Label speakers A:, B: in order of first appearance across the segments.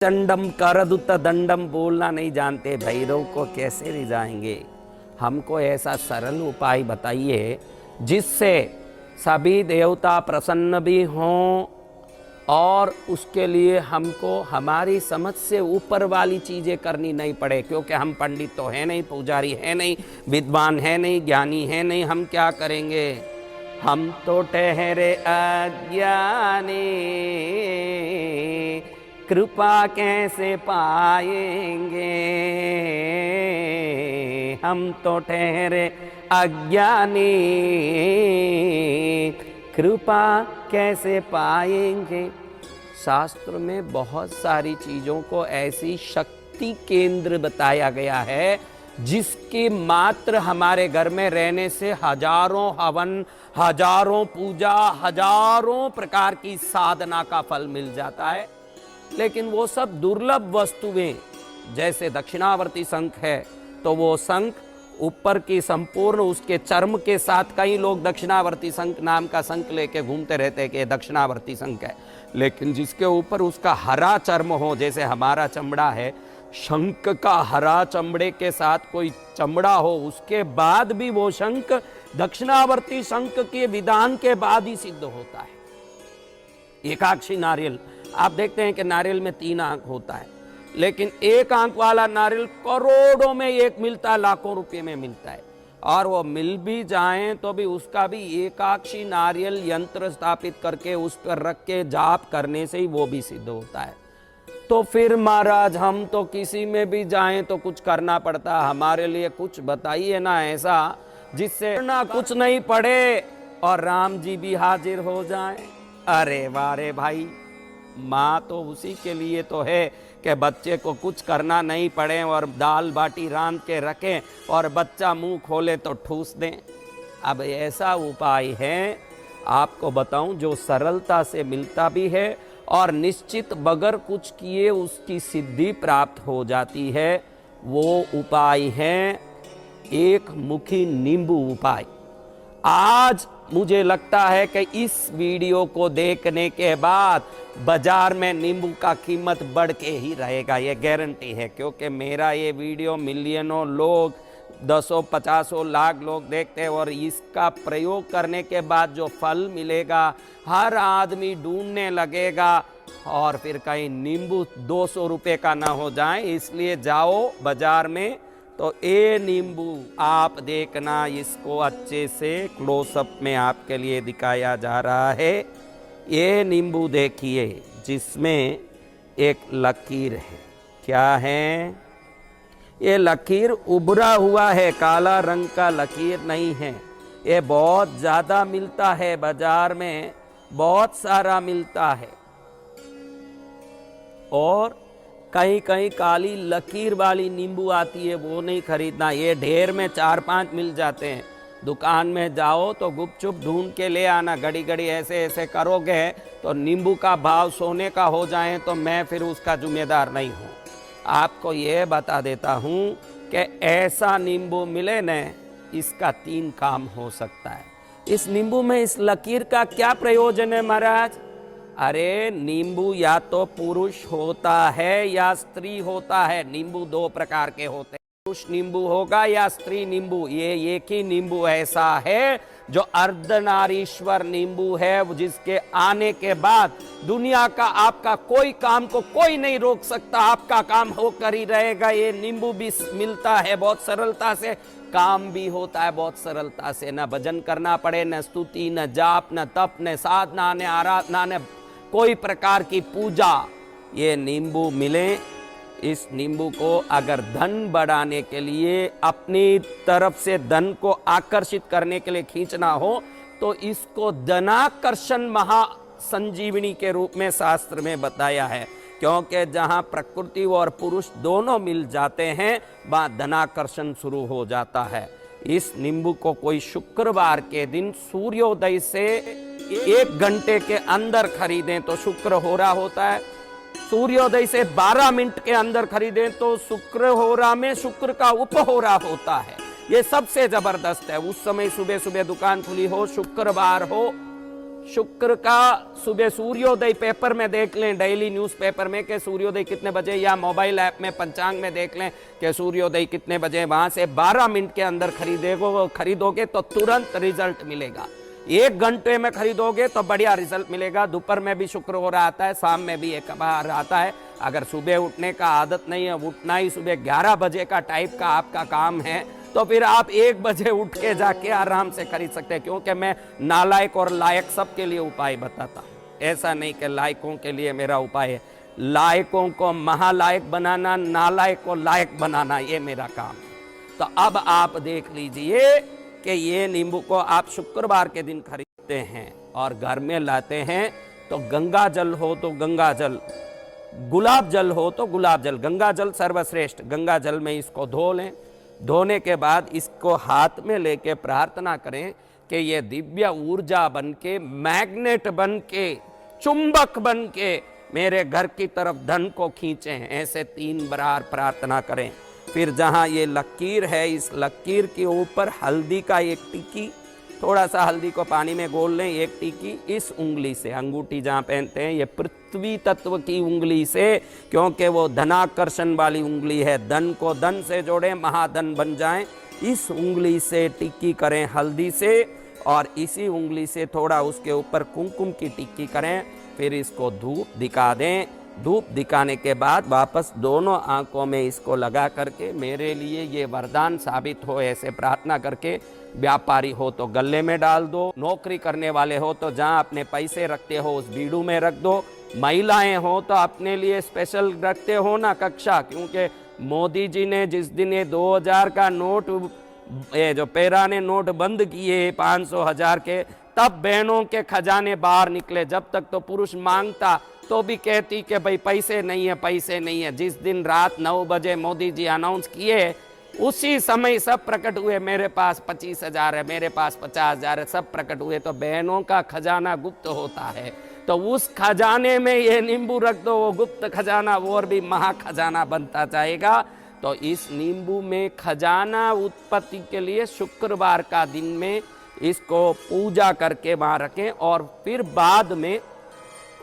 A: चंडम करदुत दंडम बोलना नहीं जानते, भैरव को कैसे रिझाएंगे। हमको ऐसा सरल उपाय बताइए जिससे सभी देवता प्रसन्न भी हों और उसके लिए हमको हमारी समझ से ऊपर वाली चीज़ें करनी नहीं पड़े, क्योंकि हम पंडित तो है नहीं, पुजारी है नहीं, विद्वान है नहीं, ज्ञानी है नहीं। हम क्या करेंगे? हम तो ठहरे अज्ञानी, कृपा कैसे पाएंगे। हम तो ठहरे अज्ञानी, कृपा कैसे पाएंगे। शास्त्र में बहुत सारी चीज़ों को ऐसी शक्ति केंद्र बताया गया है जिसके मात्र हमारे घर में रहने से हजारों हवन, हजारों पूजा, हजारों प्रकार की साधना का फल मिल जाता है। लेकिन वो सब दुर्लभ वस्तुएं, जैसे दक्षिणावर्ती शंख है तो वो शंख ऊपर की संपूर्ण उसके चर्म के साथ, कई लोग दक्षिणावर्ती शंख नाम का शंख लेके घूमते रहते हैं कि दक्षिणावर्ती शंख है, लेकिन जिसके ऊपर उसका हरा चर्म हो, जैसे हमारा चमड़ा है, शंख का हरा चमड़े के साथ कोई चमड़ा हो, उसके बाद भी वो शंख दक्षिणावर्ती शंख के विधान के बाद ही सिद्ध होता है। एकाक्षी नारियल, आप देखते हैं कि नारियल में 3 आंख होता है, लेकिन 1 आंख वाला नारियल करोड़ों में एक मिलता है, लाखों रुपए में मिलता है। और वो मिल भी जाए तो भी उसका भी एकाक्षी नारियल यंत्र स्थापित करके उस पर रख के जाप करने से ही वो भी सिद्ध होता है। तो फिर महाराज हम तो किसी में भी जाएं तो कुछ करना पड़ता, हमारे लिए कुछ बताइए ना ऐसा जिससे ना कुछ नहीं पड़े और राम जी भी हाजिर हो जाएं। अरे वारे भाई, माँ तो उसी के लिए तो है कि बच्चे को कुछ करना नहीं पड़े और दाल बाटी रांध के रखें और बच्चा मुंह खोले तो ठूस दें। अब ऐसा उपाय है, आपको बताऊं, जो सरलता से मिलता भी है और निश्चित बगैर कुछ किए उसकी सिद्धि प्राप्त हो जाती है। वो उपाय है एक मुखी नींबू उपाय। आज मुझे लगता है कि इस वीडियो को देखने के बाद बाजार में नींबू का कीमत बढ़ के ही रहेगा, ये गारंटी है, क्योंकि मेरा ये वीडियो मिलियनों लोग, 10-50 लाख लोग देखते हैं और इसका प्रयोग करने के बाद जो फल मिलेगा हर आदमी ढूंढने लगेगा और फिर कहीं नींबू 200 रुपये का ना हो जाए। इसलिए जाओ बाजार में तो ये नींबू आप देखना, इसको अच्छे से क्लोजअप में आपके लिए दिखाया जा रहा है। ये नींबू देखिए जिसमें एक लकीर है। क्या है ये? लकीर उभरा हुआ है, काला रंग का लकीर नहीं है। ये बहुत ज़्यादा मिलता है बाजार में, बहुत सारा मिलता है। और कहीं कहीं काली लकीर वाली नींबू आती है, वो नहीं खरीदना। ये ढेर में 4-5 मिल जाते हैं। दुकान में जाओ तो गुपचुप ढूंढ के ले आना। घड़ी घड़ी ऐसे ऐसे करोगे तो नींबू का भाव सोने का हो जाए तो मैं फिर उसका जिम्मेदार नहीं हूँ। आपको ये बता देता हूँ कि ऐसा नींबू मिले न, इसका 3 काम हो सकता है। इस नींबू में इस लकीर का क्या प्रयोजन है महाराज? अरे नींबू या तो पुरुष होता है या स्त्री होता है। नींबू 2 प्रकार के होते हैं, पुरुष नींबू होगा या स्त्री नींबू। ये एक ही नींबू ऐसा है जो अर्धनारीश्वर नींबू है, जिसके आने के बाद दुनिया का आपका कोई काम को कोई नहीं रोक सकता, आपका काम होकर ही रहेगा। ये नींबू भी मिलता है बहुत सरलता से, काम भी होता है बहुत सरलता से। न भजन करना पड़े, न स्तुति, न जाप, न तप, न साधना, न आराधना, न कोई प्रकार की पूजा। ये नींबू मिले। इस नींबू को अगर धन बढ़ाने के लिए, अपनी तरफ से धन को आकर्षित करने के लिए खींचना हो तो इसको धनाकर्षण महासंजीवनी के रूप में शास्त्र में बताया है। क्योंकि जहाँ प्रकृति और पुरुष दोनों मिल जाते हैं वहाँ धनाकर्षण शुरू हो जाता है। इस नींबू को कोई शुक्रवार के दिन सूर्योदय से 1 घंटे के अंदर खरीदें तो शुक्र हो रहा होता है। सूर्योदय से 12 मिनट के अंदर खरीदें तो शुक्र हो रहा में शुक्र का उप हो रहा होता है। ये सबसे जबरदस्त है। उस समय सुबह सुबह दुकान खुली हो, शुक्रवार हो, शुक्र का सुबह सूर्योदय पेपर में देख लें, डेली न्यूज़पेपर में कि सूर्योदय कितने बजे, या मोबाइल ऐप में पंचांग में देख लें कि सूर्योदय कितने बजे। वहां से 12 मिनट के अंदर खरीदोगे तो तुरंत रिजल्ट मिलेगा। 1 घंटे में खरीदोगे तो बढ़िया रिजल्ट मिलेगा। दोपहर में भी शुक्र हो रहा आता है, शाम में भी एक बार आता है। अगर सुबह उठने का आदत नहीं है, उठना ही सुबह 11 बजे का टाइप का आपका काम है, तो फिर आप 1 बजे उठ के जाके आराम से खरीद सकते हैं। क्योंकि मैं नालायक और लायक सबके लिए उपाय बताता हूँ। ऐसा नहीं कि लायकों के लिए मेरा उपाय है। लायकों को महालायक बनाना, नालायक को लायक बनाना, ये मेरा काम है। तो अब आप देख लीजिए कि ये नींबू को आप शुक्रवार के दिन खरीदते हैं और घर में लाते हैं, तो गंगा जल हो तो गंगा जल, गुलाब जल हो तो गुलाब जल, गंगा जल सर्वश्रेष्ठ। गंगा जल में इसको धो लें। धोने के बाद इसको हाथ में लेके प्रार्थना करें कि ये दिव्य ऊर्जा बन के, मैग्नेट बन के, चुंबक बन के मेरे घर की तरफ धन को खींचें। ऐसे 3 बार प्रार्थना करें। फिर जहाँ ये लकीर है, इस लकीर के ऊपर हल्दी का एक टिक्की, थोड़ा सा हल्दी को पानी में घोल लें, एक टिक्की इस उंगली से, अंगूठी जहाँ पहनते हैं, ये पृथ्वी तत्व की उंगली से, क्योंकि वो धनाकर्षण वाली उंगली है। धन को धन से जोड़ें, महाधन बन जाएं। इस उंगली से टिक्की करें हल्दी से, और इसी उंगली से थोड़ा उसके ऊपर कुमकुम की टिक्की करें। फिर इसको धूप दिखा दें। धूप दिखाने के बाद वापस दोनों आंखों में इसको लगा करके, मेरे लिए ये वरदान साबित हो, ऐसे प्रार्थना करके, व्यापारी हो तो गले में डाल दो, नौकरी करने वाले हो तो जहाँ अपने पैसे रखते हो उस बीड़ू में रख दो, महिलाएं हो तो अपने लिए स्पेशल रखते हो ना कक्षा। क्योंकि मोदी जी ने जिस दिन ये 2000 का नोट, ये जो पैराने नोट बंद किए 500 1000 के, तब बहनों के खजाने बाहर निकले। जब तक तो पुरुष मांगता तो भी कहती कि भाई पैसे नहीं है, पैसे नहीं है। जिस दिन रात 9 बजे मोदी जी अनाउंस किए, उसी समय सब प्रकट हुए, मेरे पास 25,000 है, मेरे पास 50,000 है, सब प्रकट हुए। तो बहनों का खजाना गुप्त होता है, तो उस खजाने में ये नींबू रख दो, वो गुप्त खजाना वो और भी महा खजाना बनता जाएगा। तो इस नींबू में खजाना उत्पत्ति के लिए शुक्रवार का दिन में इसको पूजा करके वहाँ रखें, और फिर बाद में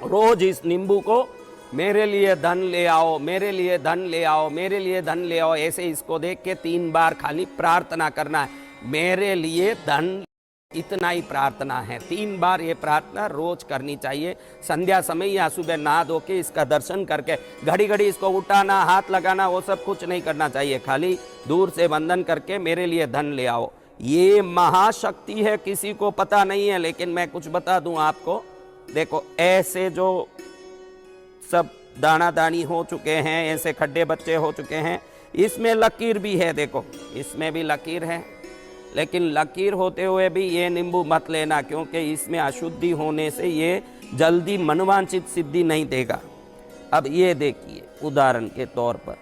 A: रोज इस नींबू को मेरे लिए धन ले आओ, मेरे लिए धन ले आओ, मेरे लिए धन ले आओ, ऐसे इसको देख के 3 बार खाली प्रार्थना करना है। मेरे लिए धन, इतना ही प्रार्थना है। 3 बार ये प्रार्थना रोज करनी चाहिए। संध्या समय या सुबह नहा धो के इसका दर्शन करके, घड़ी घड़ी इसको उठाना, हाथ लगाना, वो सब कुछ नहीं करना चाहिए। खाली दूर से वंदन करके मेरे लिए धन ले आओ। ये महाशक्ति है, किसी को पता नहीं है, लेकिन मैं कुछ बता दूं आपको। देखो, ऐसे जो सब दाना दानी हो चुके हैं, ऐसे खड्डे बच्चे हो चुके हैं, इसमें लकीर भी है। देखो, इसमें भी लकीर है, लेकिन लकीर होते हुए भी ये नींबू मत लेना, क्योंकि इसमें अशुद्धि होने से ये जल्दी मनवांछित सिद्धि नहीं देगा। अब ये देखिए, उदाहरण के तौर पर,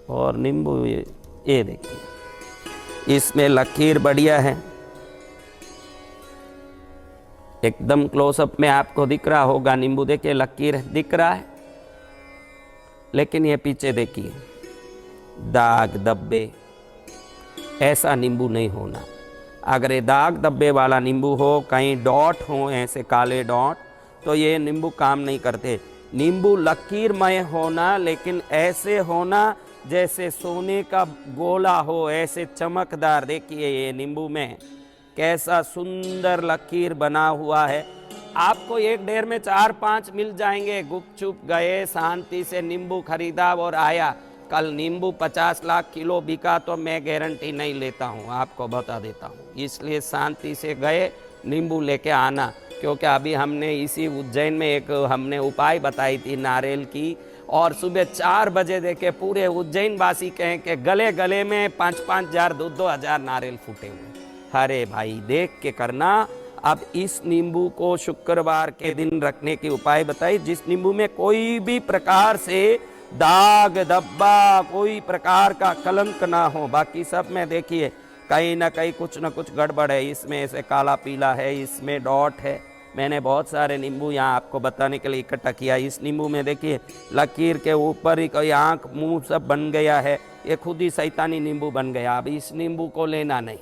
A: और नींबू ये देखिए, इसमें लकीर बढ़िया है, एकदम क्लोजअप में आपको दिख रहा होगा। नींबू देखिए, लकीर दिख रहा है, लेकिन ये पीछे देखिए दाग धब्बे। ऐसा नींबू नहीं होना। अगर ये दाग धब्बे वाला नींबू हो, कहीं डॉट हो, ऐसे काले डॉट, तो ये नींबू काम नहीं करते। नींबू लकीरमय होना, लेकिन ऐसे होना जैसे सोने का गोला हो, ऐसे चमकदार। देखिए ये नींबू में कैसा सुंदर लकीर बना हुआ है। आपको एक ढेर में 4-5 मिल जाएंगे। गुपचुप गए, शांति से नींबू खरीदा और आया। कल नींबू 50 लाख किलो बिका तो मैं गारंटी नहीं लेता हूँ, आपको बता देता हूँ। इसलिए शांति से गए, नींबू लेके आना। क्योंकि अभी हमने इसी उज्जैन में एक हमने उपाय बताई थी नारियल की, और सुबह 4 बजे देखे पूरे उज्जैन वासी कहें कि गले गले में 5-5 हजार 2-2 हजार नारियल फूटे हुए। अरे भाई, देख के करना। अब इस नींबू को शुक्रवार के दिन रखने के उपाय बताई, जिस नींबू में कोई भी प्रकार से दाग धब्बा, कोई प्रकार का कलंक ना हो। बाकी सब में देखिए कहीं ना कहीं कुछ ना कुछ गड़बड़ है। इसमें ऐसे काला पीला है, इसमें डॉट है। मैंने बहुत सारे नींबू यहाँ आपको बताने के लिए इकट्ठा किया। इस नींबू में देखिए लकीर के ऊपर ही कोई आँख मुंह सब बन गया है, ये खुद ही शैतानी नींबू बन गया। अब इस नींबू को लेना नहीं।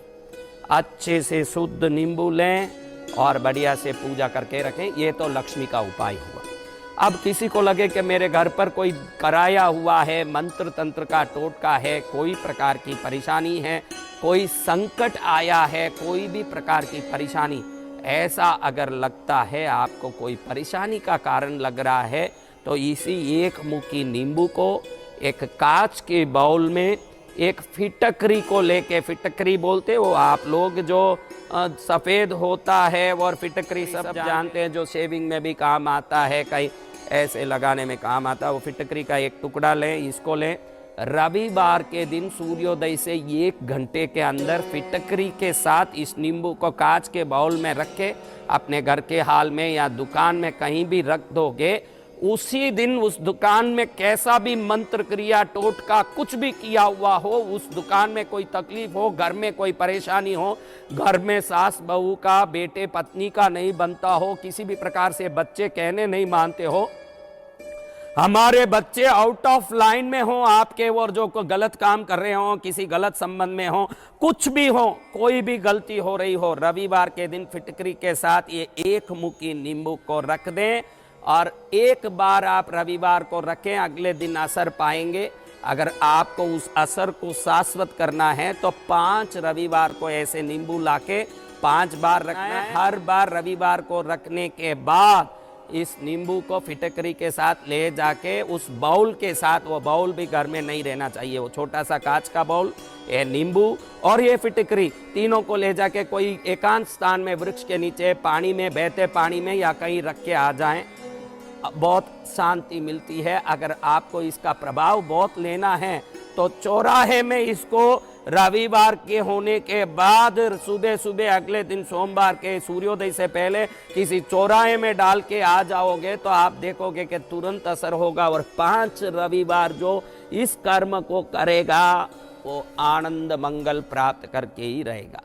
A: अच्छे से शुद्ध नींबू लें और बढ़िया से पूजा करके रखें। ये तो लक्ष्मी का उपाय हुआ। अब किसी को लगे कि मेरे घर पर कोई कराया हुआ है, मंत्र तंत्र का टोटका है, कोई प्रकार की परेशानी है, कोई संकट आया है, कोई भी प्रकार की परेशानी, ऐसा अगर लगता है, आपको कोई परेशानी का कारण लग रहा है, तो इसी एक मुट्ठी नींबू को एक कांच के बाउल में एक फिटकरी को लेके, फिटकरी बोलते वो आप लोग जो सफ़ेद होता है, और फिटकरी सब जानते हैं, जो शेविंग में भी काम आता है, कहीं ऐसे लगाने में काम आता है। वो फिटकरी का एक टुकड़ा लें, इसको लें। रविवार के दिन सूर्योदय से 1 घंटे के अंदर फिटकरी के साथ इस नींबू को कांच के बाउल में रख के अपने घर के हाल में या दुकान में कहीं भी रख दोगे, उसी दिन उस दुकान में कैसा भी मंत्र क्रिया टोटका कुछ भी किया हुआ हो, उस दुकान में कोई तकलीफ हो, घर में कोई परेशानी हो, घर में सास बहू का, बेटे पत्नी का नहीं बनता हो, किसी भी प्रकार से बच्चे कहने नहीं मानते हो, हमारे बच्चे आउट ऑफ लाइन में हो आपके, और जो को गलत काम कर रहे हो, किसी गलत संबंध में हो, कुछ भी हो, कोई भी गलती हो रही हो, रविवार के दिन फिटकरी के साथ ये एक मुट्ठी नींबू को रख दें और एक बार आप रविवार को रखें, अगले दिन असर पाएंगे। अगर आपको उस असर को शाश्वत करना है तो 5 रविवार को ऐसे नींबू लाके 5 बार रखना है। हर बार रविवार को रखने के बाद इस नींबू को फिटकरी के साथ ले जाके उस बाउल के साथ, वो बाउल भी घर में नहीं रहना चाहिए, वो छोटा सा कांच का बाउल, ये नींबू और ये फिटकरी, तीनों को ले जाके कोई एकांत स्थान में, वृक्ष के नीचे, पानी में, बहते पानी में या कहीं रख के आ जाएं। बहुत शांति मिलती है। अगर आपको इसका प्रभाव बहुत लेना है तो चौराहे में इसको रविवार के होने के बाद सुबह सुबह अगले दिन सोमवार के सूर्योदय से पहले किसी चौराहे में डाल के आ जाओगे तो आप देखोगे कि तुरंत असर होगा। और 5 रविवार जो इस कर्म को करेगा वो आनंद मंगल प्राप्त करके ही रहेगा।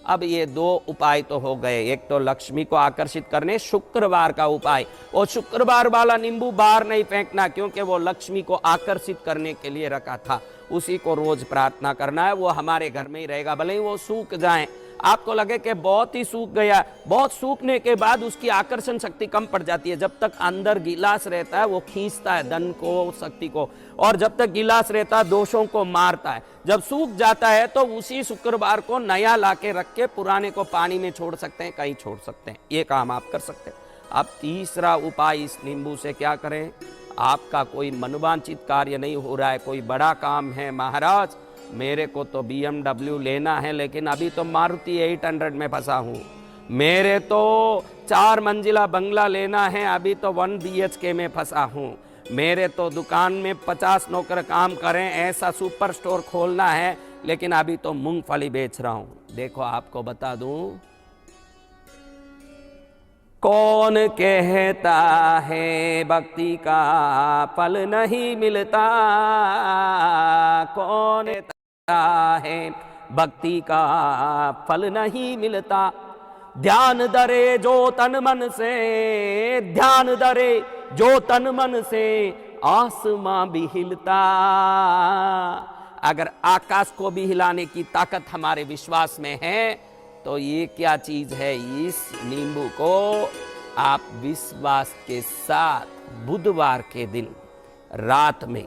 A: अब ये 2 उपाय तो हो गए। एक तो लक्ष्मी को आकर्षित करने शुक्रवार का उपाय, और शुक्रवार वाला नींबू बाहर नहीं फेंकना, क्योंकि वो लक्ष्मी को आकर्षित करने के लिए रखा था। उसी को रोज प्रार्थना करना है, वो हमारे घर में ही रहेगा, भले ही वो सूख जाए। आपको लगे कि बहुत ही सूख गया, बहुत सूखने के बाद उसकी आकर्षण शक्ति कम पड़ जाती है। जब तक अंदर गिलास रहता है वो खींचता है धन को, शक्ति को, और जब तक गिलास रहता है दोषों को मारता है। जब सूख जाता है तो उसी शुक्रवार को नया लाके रख के पुराने को पानी में छोड़ सकते हैं, कहीं छोड़ सकते हैं। ये काम आप कर सकते हैं। अब तीसरा उपाय इस नींबू से क्या करें? आपका कोई मनोवांछित कार्य नहीं हो रहा है, कोई बड़ा काम है, महाराज मेरे को तो BMW लेना है लेकिन अभी तो मारुति 800 में फंसा हूँ, मेरे तो 4 मंजिला बंगला लेना है, अभी तो 1 BHK में फंसा हूँ, मेरे तो दुकान में 50 नौकर काम करें, ऐसा सुपर स्टोर खोलना है, लेकिन अभी तो मूंगफली बेच रहा हूँ। देखो आपको बता दूं, कौन कहता है भक्ति का फल नहीं मिलता, कौन कहता है भक्ति का फल नहीं मिलता, ध्यान धरे जो तन मन से, ध्यान धरे जो तन मन से, आसमां भी हिलता। अगर आकाश को भी हिलाने की ताकत हमारे विश्वास में है तो ये क्या चीज है? इस नींबू को आप विश्वास के साथ बुधवार के दिन रात में,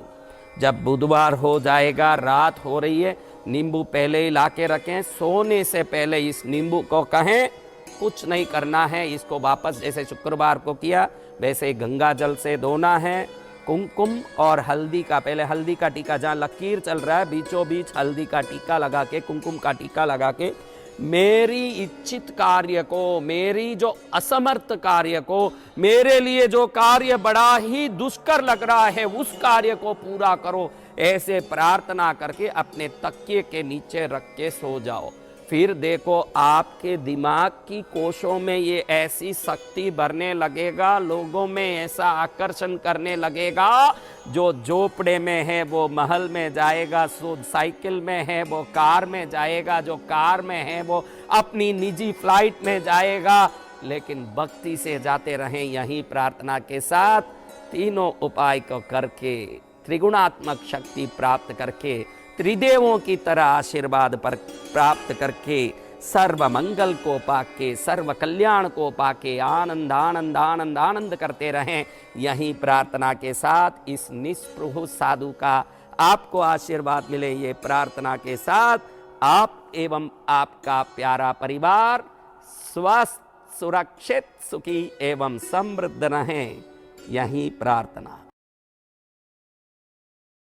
A: जब बुधवार हो जाएगा, रात हो रही है, नींबू पहले ही लाके रखें, सोने से पहले इस नींबू को कहें कुछ नहीं करना है, इसको वापस जैसे शुक्रवार को किया वैसे गंगा जल से धोना है, कुमकुम और हल्दी का, पहले हल्दी का टीका, जहाँ लकीर चल रहा है बीचों बीच हल्दी का टीका लगा के, कुमकुम का टीका लगा के, मेरी इच्छित कार्य को, मेरी जो असमर्थ कार्य को, मेरे लिए जो कार्य बड़ा ही दुष्कर लग रहा है उस कार्य को पूरा करो, ऐसे प्रार्थना करके अपने तकिए के नीचे रख के सो जाओ। फिर देखो आपके दिमाग की कोशों में ये ऐसी शक्ति भरने लगेगा, लोगों में ऐसा आकर्षण करने लगेगा, जो झोपड़े में है वो महल में जाएगा, साइकिल में है वो कार में जाएगा, जो कार में है वो अपनी निजी फ्लाइट में जाएगा। लेकिन भक्ति से जाते रहें यही प्रार्थना के साथ, तीनों उपाय को करके, त्रिगुणात्मक शक्ति प्राप्त करके, त्रिदेवों की तरह आशीर्वाद पर प्राप्त करके, सर्व मंगल को पाके, सर्व कल्याण को पाके आनंद आनंद आनंद आनंद करते रहें। यही प्रार्थना के साथ इस निस्पृह साधु का आपको आशीर्वाद मिले, ये प्रार्थना के साथ आप एवं आपका प्यारा परिवार स्वस्थ, सुरक्षित, सुखी एवं समृद्ध रहें। यही प्रार्थना।